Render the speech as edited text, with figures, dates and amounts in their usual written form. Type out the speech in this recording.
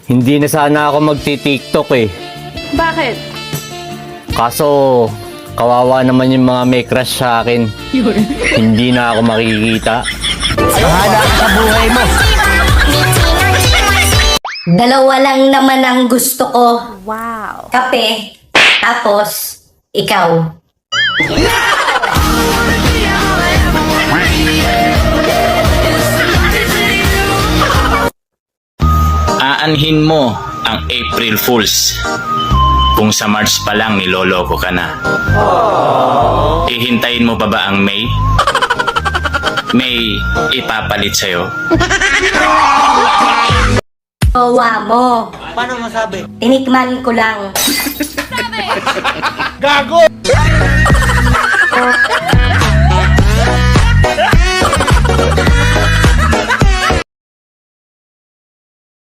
Hindi na sana ako magti-TikTok eh. Bakit? Kaso, kawawa naman yung mga may crush sa akin. Hindi na ako makikita. Bahala ka sa buhay mo. Dalawa lang naman ang gusto ko. Wow. Kape, tapos ikaw. Aanhin mo ang April Fools kung sa March pa lang niloloko ka na. Ihintayin mo pa ba ang May? May ipapalit sa'yo? Jowa mo. Paano masabi? Tinikman ko lang. Gago!